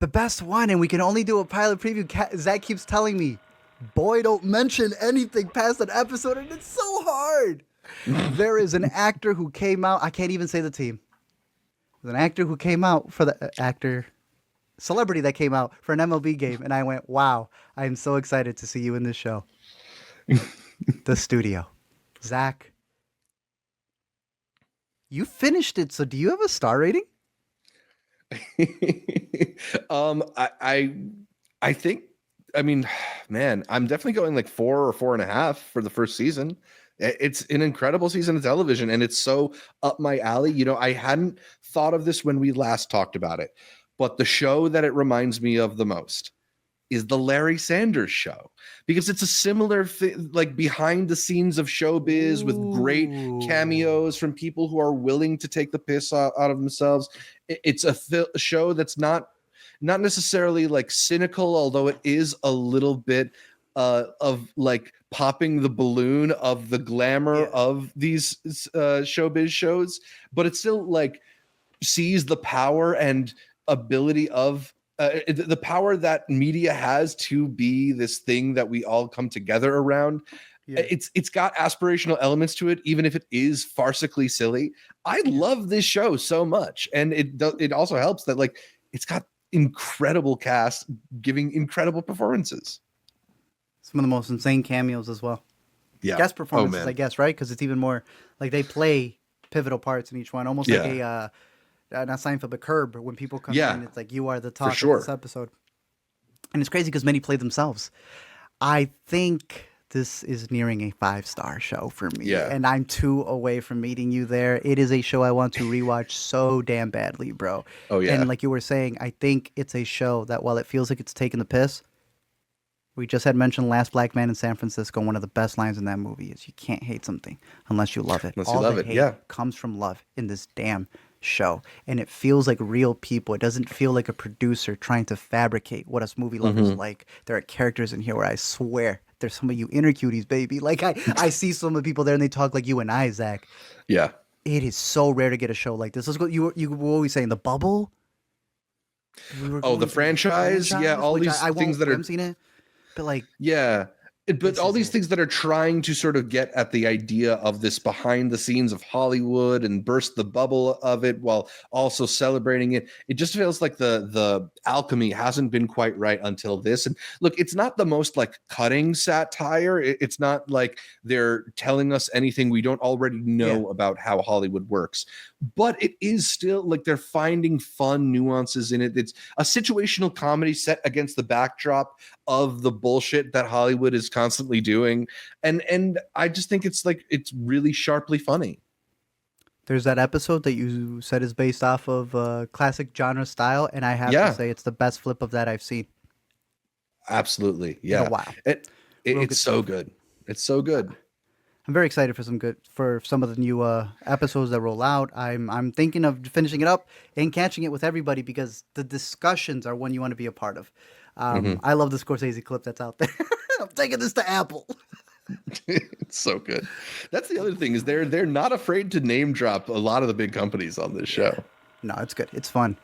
The best one, and we can only do a pilot preview. Zach keeps telling me, boy, don't mention anything past an episode, and it's so hard. There is an actor who came out. I can't even say the team. There's an actor who came out for the celebrity that came out for an MLB game, and I went, wow, I am so excited to see you in this show. The studio. Zach, you finished it, so do you have a star rating? I think, I mean, man, I'm definitely going like 4 or 4.5 for the first season. It's an incredible season of television, and it's so up my alley. You know, I hadn't thought of this when we last talked about it, but the show that it reminds me of the most is the Larry Sanders Show, because it's a similar like behind the scenes of showbiz with great cameos from people who are willing to take the piss out of themselves. It's a show that's not necessarily like cynical, although it is a little bit of like popping the balloon of the glamour of these showbiz shows, but it still like sees the power and ability of the power that media has to be this thing that we all come together around. Yeah. It's got aspirational elements to it, even if it is farcically silly. I love this show so much, and it also helps that like it's got incredible cast giving incredible performances. Some of the most insane cameos as well. Yeah, guest performances, I guess, right? Because it's even more like they play pivotal parts in each one, almost like a not Seinfeld, but Curb, when people come in, it's like you are the talk of this episode. And it's crazy because many play themselves. I think this is nearing a 5-star show for me. And I'm 2 away from meeting you there. It is a show I want to rewatch so damn badly, bro. Oh, yeah. And like you were saying, I think it's a show that while it feels like it's taking the piss, we just had mentioned Last Black Man in San Francisco. One of the best lines in that movie is you can't hate something unless you love it. All the hate comes from love in this damn show, and it feels like real people. It doesn't feel like a producer trying to fabricate what us movie lovers like. There are characters in here where I swear there's some of you inner cuties, baby. Like I see some of the people there and they talk like you and I, Zach. Yeah, it is so rare to get a show like this. Let's go. You were always saying The Bubble. The franchise. Yeah, all these things that are seen it, but like but all these things that are trying to sort of get at the idea of this behind the scenes of Hollywood and burst the bubble of it while also celebrating it. It just feels like the alchemy hasn't been quite right until this. And look, it's not the most like cutting satire. It's not like they're telling us anything we don't already know about how Hollywood works. But it is still like they're finding fun nuances in it. It's a situational comedy set against the backdrop of the bullshit that Hollywood is constantly doing. And I just think it's really sharply funny. There's that episode that you said is based off of classic genre style, and I have to say it's the best flip of that I've seen. Absolutely. Yeah. In a while. It's so good. It's so good. I'm very excited for some of the new episodes that roll out. I'm thinking of finishing it up and catching it with everybody because the discussions are one you want to be a part of. I love the Scorsese clip that's out there. I'm taking this to Apple. It's so good. That's the other thing is they're not afraid to name drop a lot of the big companies on this show. No, it's good. It's fun.